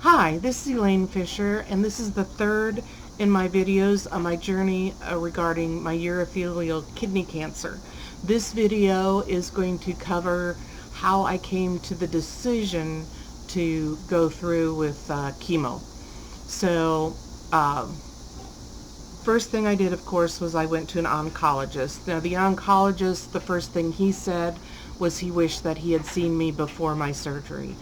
Hi, this is Elaine Fisher, and this is the third in my videos on my journey regarding my urothelial kidney cancer. This video is going to cover how I came to the decision to go through with chemo. So, first thing I did, of course, was I went to an oncologist. Now, the oncologist, the first thing he said was he wished that he had seen me before my surgery.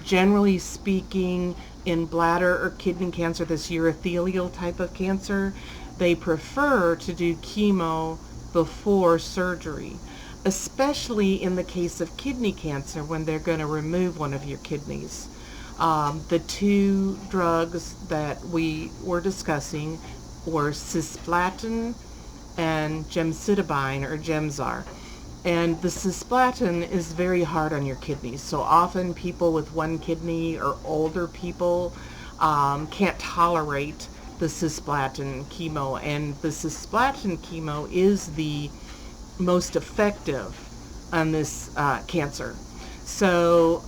Generally speaking, in bladder or kidney cancer, this urothelial type of cancer, they prefer to do chemo before surgery, especially in the case of kidney cancer when they're going to remove one of your kidneys. The two drugs that we were discussing were cisplatin and gemcitabine, or Gemzar. And the cisplatin is very hard on your kidneys. So often people with one kidney or older people can't tolerate the cisplatin chemo. And the cisplatin chemo is the most effective on this cancer. So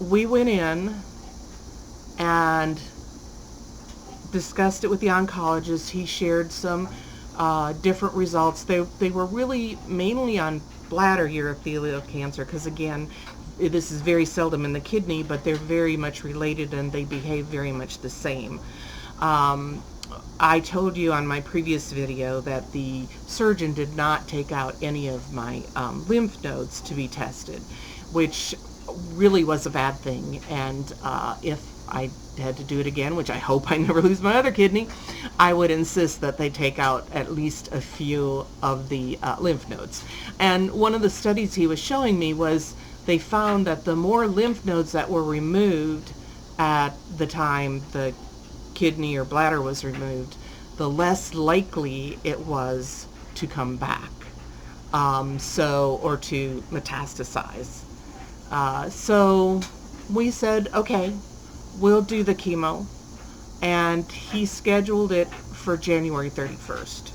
we went in and discussed it with the oncologist. He shared some different results. They were really mainly on bladder urothelial cancer, because again, this is very seldom in the kidney, but they're very much related and they behave very much the same. I told you on my previous video that the surgeon did not take out any of my lymph nodes to be tested, which really was a bad thing. And if I had to do it again, which I hope I never lose my other kidney, I would insist that they take out at least a few of the lymph nodes. And one of the studies he was showing me was they found that the more lymph nodes that were removed at the time the kidney or bladder was removed, the less likely it was to come back, or to metastasize. So we said, okay, we'll do the chemo, and he scheduled it for January 31st.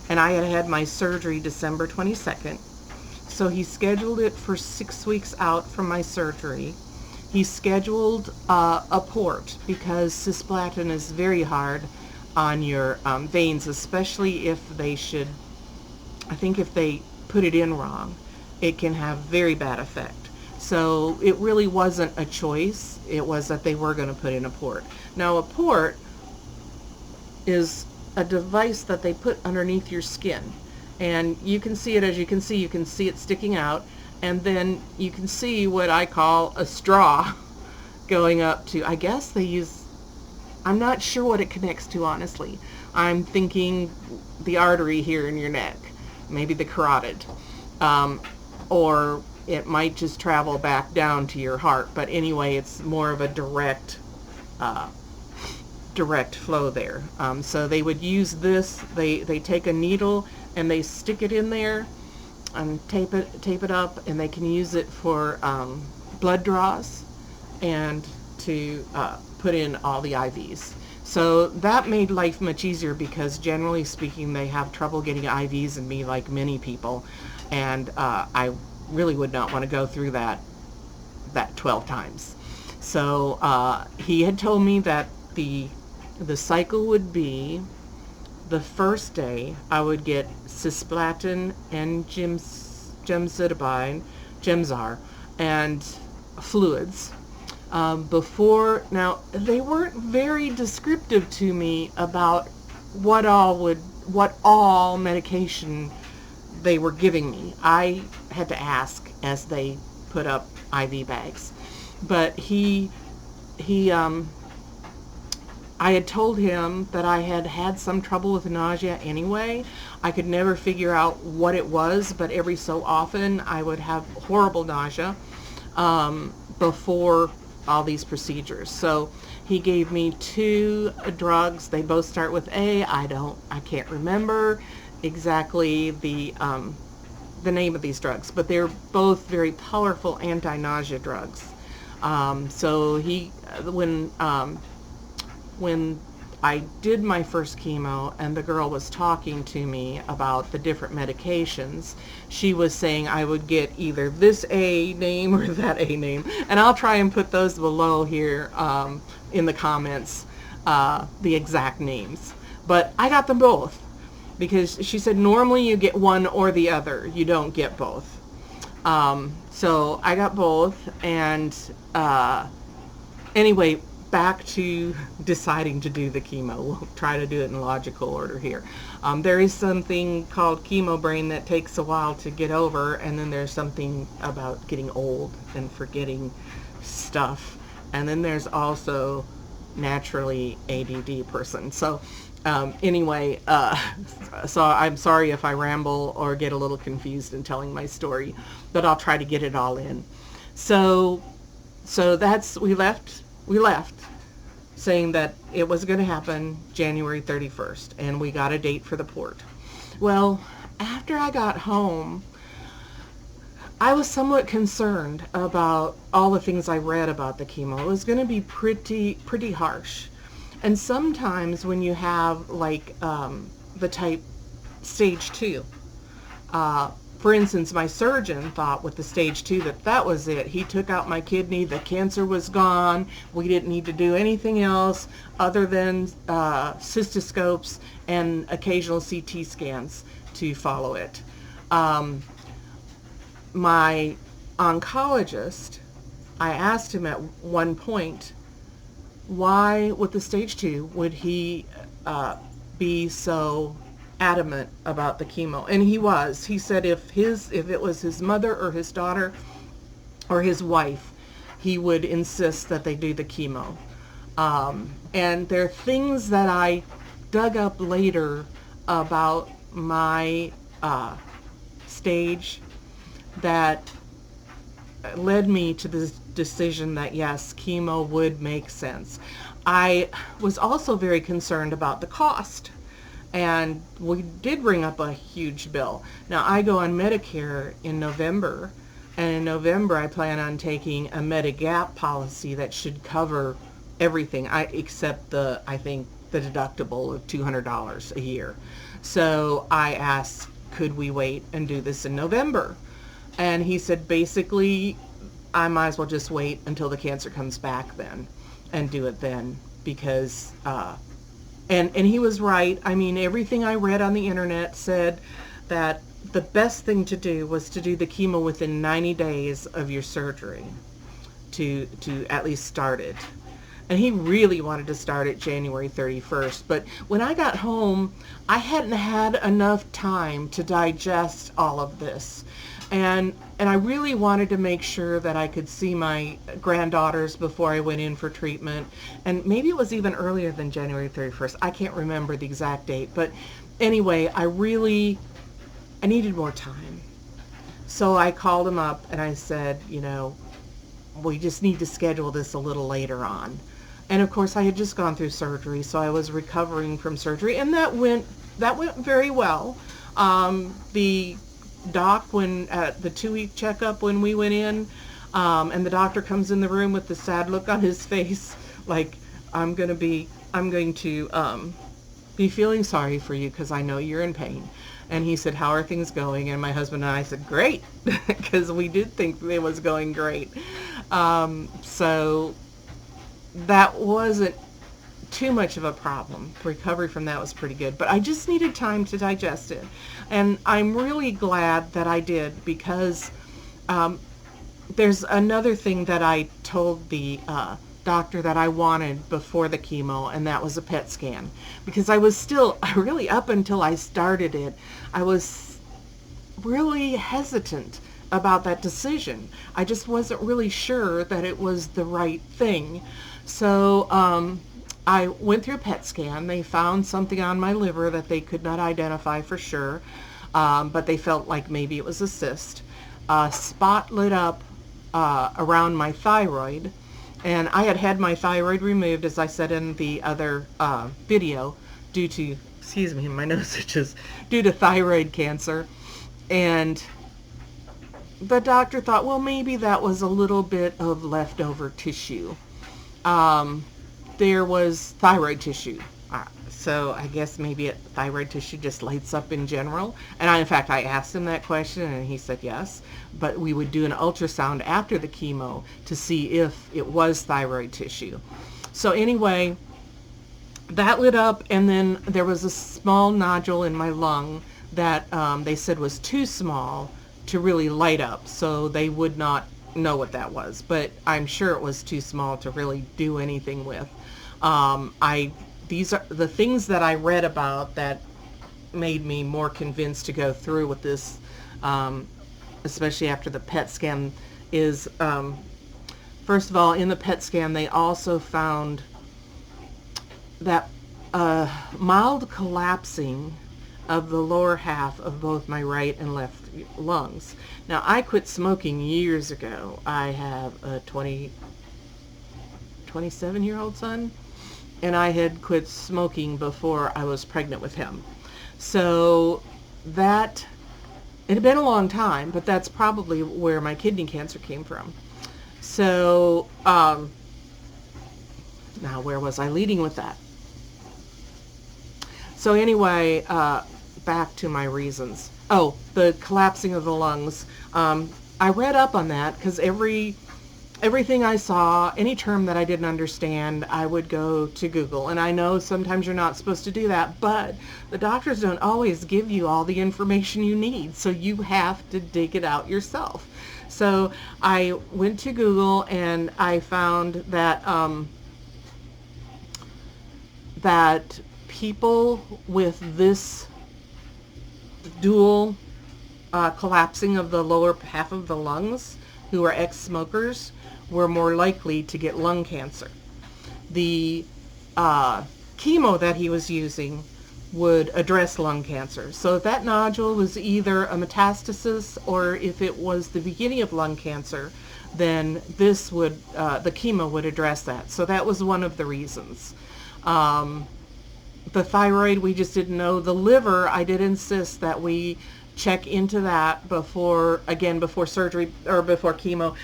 And I had had my surgery December 22nd, so he scheduled it for 6 weeks out from my surgery. He scheduled a port, because cisplatin is very hard on your veins, especially if they if they put it in wrong, it can have very bad effect. So it really wasn't a choice. It was that they were going to put in a port. Now, a port is a device that they put underneath your skin. And you can see it, as you can see it sticking out. And then you can see what I call a straw going up to, I guess they use, I'm not sure what it connects to, honestly. I'm thinking the artery here in your neck, maybe the carotid. Or it might just travel back down to your heart, but anyway, it's more of a direct flow there. So they would use this. They take a needle and they stick it in there and tape it up, and they can use it for blood draws and to put in all the IVs. So that made life much easier, because generally speaking, they have trouble getting IVs in me, like many people, and I really would not want to go through that 12 times. So he had told me that the cycle would be, the first day I would get cisplatin and gemcitabine, Gemzar, and fluids. Now they weren't very descriptive to me about what all medication they were giving me. I had to ask as they put up IV bags. But I had told him that I had had some trouble with nausea anyway. I could never figure out what it was, but every so often I would have horrible nausea before all these procedures. So he gave me 2 drugs. They both start with A. I can't remember exactly the name of these drugs, but they're both very powerful anti-nausea drugs. So when I did my first chemo and the girl was talking to me about the different medications, she was saying I would get either this A name or that A name. And I'll try and put those below here in the comments, the exact names. But I got them both because she said normally you get one or the other. You don't get both. So I got both. And anyway, back to deciding to do the chemo. We'll try to do it in logical order here. There is something called chemo brain that takes a while to get over, and then there's something about getting old and forgetting stuff. And then there's also naturally ADD person. So anyway, so I'm sorry if I ramble or get a little confused in telling my story, but I'll try to get it all in. So that's, we left saying that it was going to happen January 31st, and we got a date for the port. Well, after I got home, I was somewhat concerned about all the things I read about the chemo. It was going to be pretty harsh. And sometimes when you have like the type stage 2, for instance, my surgeon thought with the stage 2 that was it. He took out my kidney, the cancer was gone, we didn't need to do anything else other than cystoscopes and occasional CT scans to follow it. My oncologist, I asked him at one point, why with the stage 2 would he be so adamant about the chemo? And he said if it was his mother or his daughter or his wife, he would insist that they do the chemo. And there are things that I dug up later about my stage that led me to this decision that yes, chemo would make sense. I was also very concerned about the cost, and we did bring up a huge bill. Now I go on Medicare in November, and in November I plan on taking a Medigap policy that should cover everything except I think the deductible of $200 a year. So I asked, could we wait and do this in November? And he said basically I might as well just wait until the cancer comes back then and do it then, because and he was right. I mean, everything I read on the internet said that the best thing to do was to do the chemo within 90 days of your surgery to at least start it. And he really wanted to start it January 31st. But when I got home, I hadn't had enough time to digest all of this. And I really wanted to make sure that I could see my granddaughters before I went in for treatment. And maybe it was even earlier than January 31st. I can't remember the exact date. But anyway, I needed more time. So I called him up and I said, we just need to schedule this a little later on. And of course I had just gone through surgery, so I was recovering from surgery, and that went very well. The doc, when at the 2-week checkup when we went in, and the doctor comes in the room with the sad look on his face, like I'm going to be feeling sorry for you because I know you're in pain. And he said, how are things going? And my husband and I said, great, because we did think it was going great. So that wasn't too much of a problem. Recovery from that was pretty good, but I just needed time to digest it. And I'm really glad that I did, because there's another thing that I told the doctor that I wanted before the chemo, and that was a PET scan, because I was still really, up until I started it, I was really hesitant about that decision. I just wasn't really sure that it was the right thing. So I went through a PET scan. They found something on my liver that they could not identify for sure, but they felt like maybe it was a cyst. A spot lit up around my thyroid, and I had my thyroid removed, as I said in the other video, due to, excuse me, my nose itches, due to thyroid cancer. And the doctor thought, well, maybe that was a little bit of leftover tissue. There was thyroid tissue So I guess maybe thyroid tissue just lights up in general. And in fact, I asked him that question and he said yes. But we would do an ultrasound after the chemo to see if it was thyroid tissue. So anyway, that lit up, and then there was a small nodule in my lung that they said was too small to really light up. So they would not know what that was. But I'm sure it was too small to really do anything with. These are the things that I read about that made me more convinced to go through with this, especially after the PET scan, is, first of all, in the PET scan, they also found that mild collapsing of the lower half of both my right and left lungs. Now, I quit smoking years ago. I have a 27-year-old son, and I had quit smoking before I was pregnant with him. So that, it had been a long time, but that's probably where my kidney cancer came from. So, now where was I leading with that? So anyway, back to my reasons. Oh, the collapsing of the lungs. I read up on that because everything I saw, any term that I didn't understand, I would go to Google. And I know sometimes you're not supposed to do that, but the doctors don't always give you all the information you need, so you have to dig it out yourself. So I went to Google and I found that that people with this dual collapsing of the lower half of the lungs who are ex-smokers were more likely to get lung cancer. The chemo that he was using would address lung cancer. So if that nodule was either a metastasis or if it was the beginning of lung cancer, then this would, the chemo would address that. So that was one of the reasons. The thyroid, we just didn't know. The liver, I did insist that we check into that before surgery or before chemo.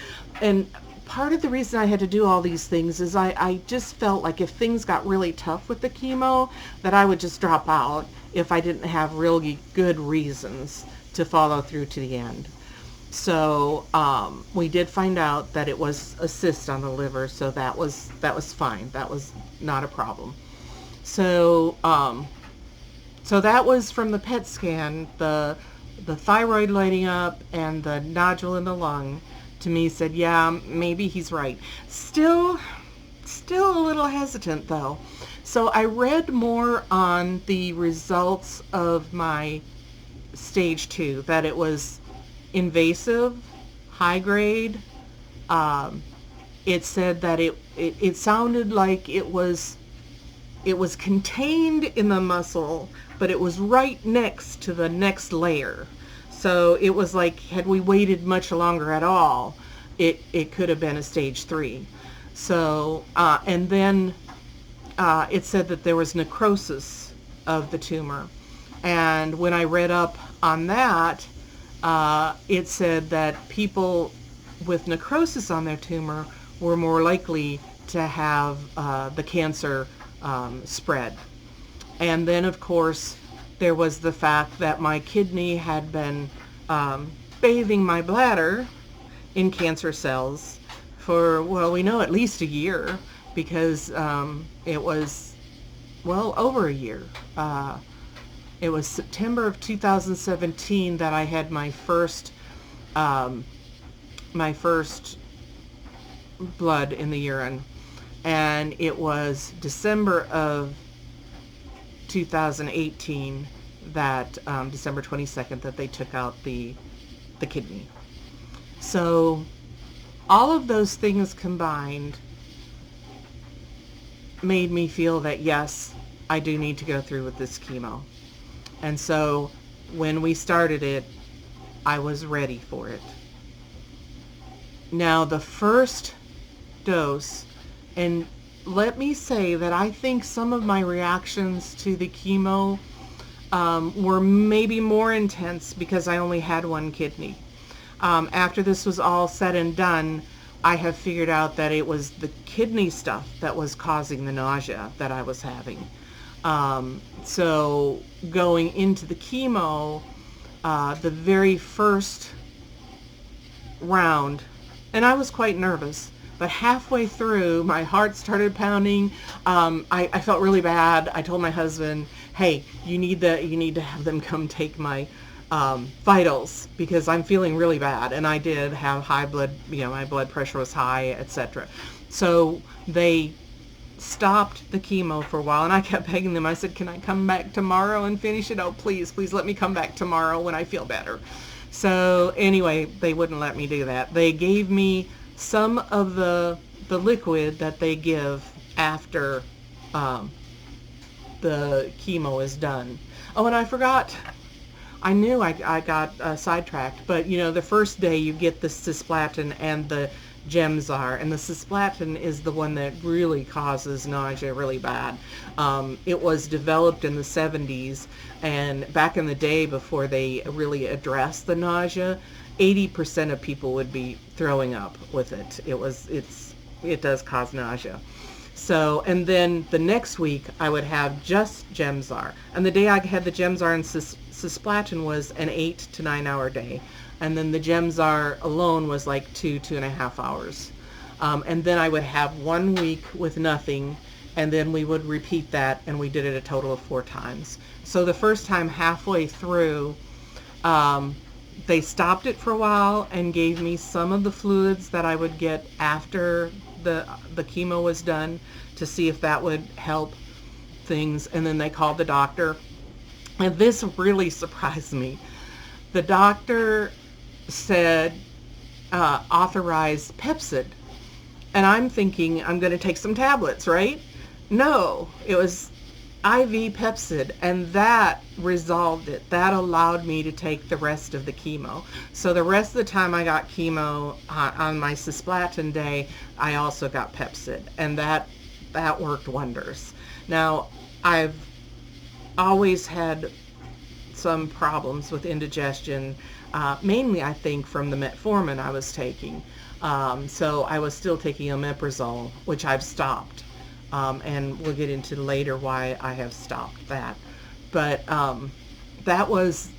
And part of the reason I had to do all these things is I just felt like if things got really tough with the chemo, that I would just drop out if I didn't have really good reasons to follow through to the end. So we did find out that it was a cyst on the liver, so that was fine. That was not a problem. So so that was from the PET scan. The thyroid lighting up and the nodule in the lung, to me, said, yeah, maybe he's right. Still a little hesitant though. So I read more on the results of my stage 2, that it was invasive, high grade. It said that it sounded like it was contained in the muscle, but it was right next to the next layer. So it was like, had we waited much longer at all, it could have been a stage 3. So, and then it said that there was necrosis of the tumor. And when I read up on that, it said that people with necrosis on their tumor were more likely to have the cancer spread. And then, of course, there was the fact that my kidney had been bathing my bladder in cancer cells for, well, we know at least a year, because it was, well, over a year. It was September of 2017 that I had my first blood in the urine, and it was December of 2018 that December 22nd that they took out the kidney. So all of those things combined made me feel that yes, I do need to go through with this chemo. And so when we started it, I was ready for it. Now the first dose, and let me say that I think some of my reactions to the chemo were maybe more intense because I only had one kidney. After this was all said and done, I have figured out that it was the kidney stuff that was causing the nausea that I was having. So going into the chemo, the very first round, and I was quite nervous, but halfway through my heart started pounding. I felt really bad. I told my husband, hey, you need to have them come take my vitals, because I'm feeling really bad. And I did have high blood, my blood pressure was high, etc. So they stopped the chemo for a while, and I kept begging them. I said, can I come back tomorrow and finish it? Oh, please let me come back tomorrow when I feel better. So anyway, they wouldn't let me do that. They gave me some of the liquid that they give after the chemo is done. Oh, and I forgot. I knew I got sidetracked, but the first day you get the cisplatin and the Gemzar, and the cisplatin is the one that really causes nausea really bad. It was developed in the 70s, and back in the day before they really addressed the nausea, 80% of people would be throwing up with it. It does cause nausea. So, and then the next week I would have just Gemzar, and the day I had the Gemzar and cisplatin was an 8 to 9 hour day. And then the Gemzar alone was like 2.5 hours. And then I would have 1 week with nothing, and then we would repeat that, and we did it a total of 4 times. So the first time, halfway through, they stopped it for a while and gave me some of the fluids that I would get after the chemo was done, to see if that would help things. And then they called the doctor, and this really surprised me. The doctor said authorized Pepsid, and I'm thinking I'm going to take some tablets, right? No, it was IV Pepsid, and that resolved it. That allowed me to take the rest of the chemo. So the rest of the time I got chemo on my cisplatin day, I also got Pepsid, and that worked wonders. Now, I've always had some problems with indigestion, mainly I think from the metformin I was taking. So I was still taking omeprazole, which I've stopped, and we'll get into later why I have stopped that. But that was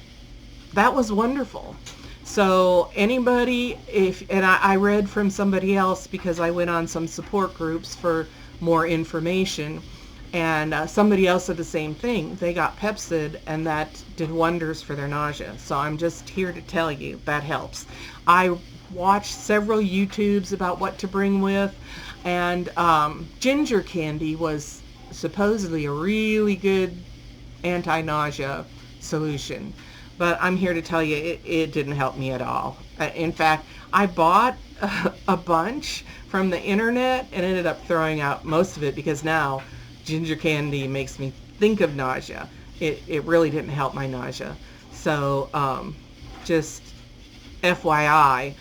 wonderful. So anybody, and I read from somebody else, because I went on some support groups for more information, and somebody else said the same thing. They got Pepsid, and that did wonders for their nausea. So I'm just here to tell you that helps. I watched several YouTubes about what to bring with, and ginger candy was supposedly a really good anti-nausea solution. But I'm here to tell you it didn't help me at all. In fact, I bought a bunch from the internet and ended up throwing out most of it, because now ginger candy makes me think of nausea. It really didn't help my nausea. So just FYI,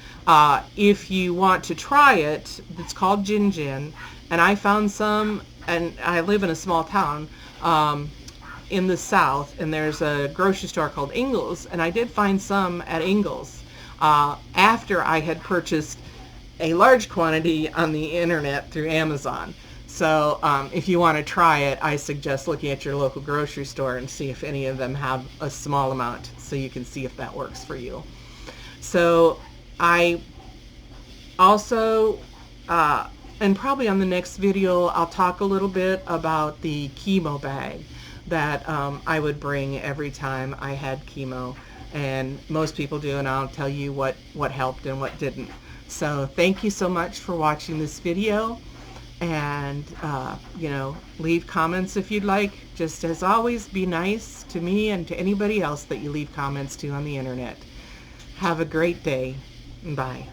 if you want to try it, it's called Gin, and I found some, and I live in a small town in the south, and there's a grocery store called Ingles, and I did find some at Ingles after I had purchased a large quantity on the internet through Amazon. So if you want to try it, I suggest looking at your local grocery store and see if any of them have a small amount, so you can see if that works for you. So I also, and probably on the next video, I'll talk a little bit about the chemo bag that I would bring every time I had chemo. And most people do, and I'll tell you what helped and what didn't. So thank you so much for watching this video. And, leave comments if you'd like. Just as always, be nice to me and to anybody else that you leave comments to on the internet. Have a great day. Bye.